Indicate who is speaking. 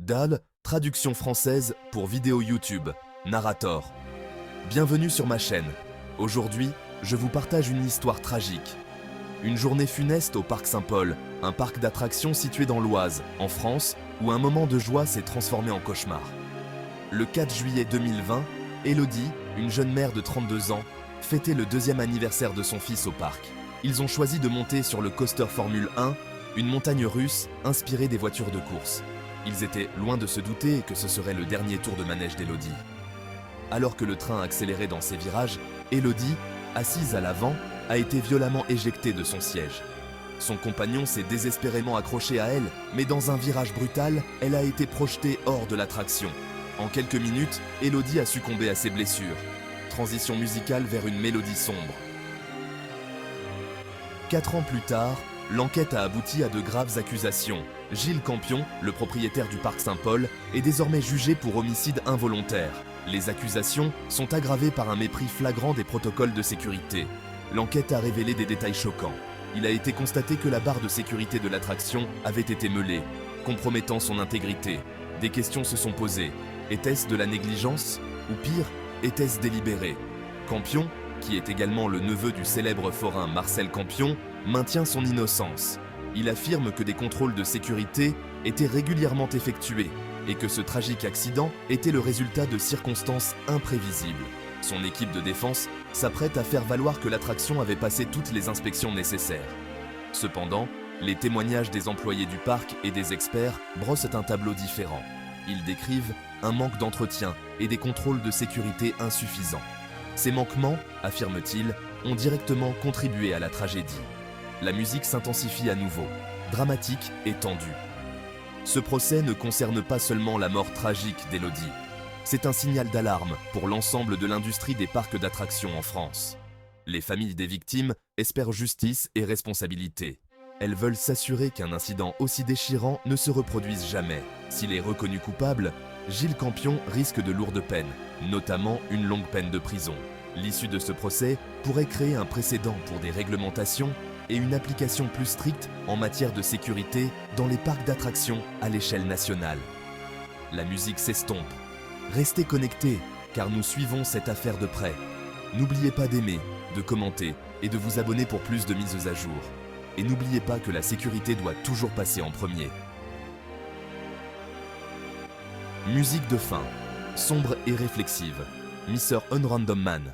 Speaker 1: DAL, traduction française pour vidéo YouTube, Narrator. Bienvenue sur ma chaîne. Aujourd'hui, je vous partage une histoire tragique. Une journée funeste au Parc Saint-Paul, un parc d'attractions situé dans l'Oise, en France, où un moment de joie s'est transformé en cauchemar. Le 4 juillet 2020, Elodie, une jeune mère de 32 ans, fêtait le 2e anniversaire de son fils au parc. Ils ont choisi de monter sur le coaster Formule 1, une montagne russe inspirée des voitures de course. Ils étaient loin de se douter que ce serait le dernier tour de manège d'Elodie. Alors que le train accélérait dans ses virages, Elodie, assise à l'avant, a été violemment éjectée de son siège. Son compagnon s'est désespérément accroché à elle, mais dans un virage brutal, elle a été projetée hors de l'attraction. En quelques minutes, Elodie a succombé à ses blessures. Transition musicale vers une mélodie sombre. 4 ans plus tard, l'enquête a abouti à de graves accusations. Gilles Campion, le propriétaire du Parc Saint-Paul, est désormais jugé pour homicide involontaire. Les accusations sont aggravées par un mépris flagrant des protocoles de sécurité. L'enquête a révélé des détails choquants. Il a été constaté que la barre de sécurité de l'attraction avait été meulée, compromettant son intégrité. Des questions se sont posées. Était-ce de la négligence? Ou pire, était-ce délibéré? Campion, qui est également le neveu du célèbre forain Marcel Campion, maintient son innocence. Il affirme que des contrôles de sécurité étaient régulièrement effectués et que ce tragique accident était le résultat de circonstances imprévisibles. Son équipe de défense s'apprête à faire valoir que l'attraction avait passé toutes les inspections nécessaires. Cependant, les témoignages des employés du parc et des experts brossent un tableau différent. Ils décrivent un manque d'entretien et des contrôles de sécurité insuffisants. Ces manquements, affirme-t-il, ont directement contribué à la tragédie. La musique s'intensifie à nouveau, dramatique et tendue. Ce procès ne concerne pas seulement la mort tragique d'Elodie. C'est un signal d'alarme pour l'ensemble de l'industrie des parcs d'attractions en France. Les familles des victimes espèrent justice et responsabilité. Elles veulent s'assurer qu'un incident aussi déchirant ne se reproduise jamais. S'il est reconnu coupable, Gilles Campion risque de lourdes peines, notamment une longue peine de prison. L'issue de ce procès pourrait créer un précédent pour des réglementations et une application plus stricte en matière de sécurité dans les parcs d'attractions à l'échelle nationale. La musique s'estompe. Restez connectés, car nous suivons cette affaire de près. N'oubliez pas d'aimer, de commenter et de vous abonner pour plus de mises à jour. Et n'oubliez pas que la sécurité doit toujours passer en premier. Musique de fin, sombre et réflexive. Mr. Unrandom Man.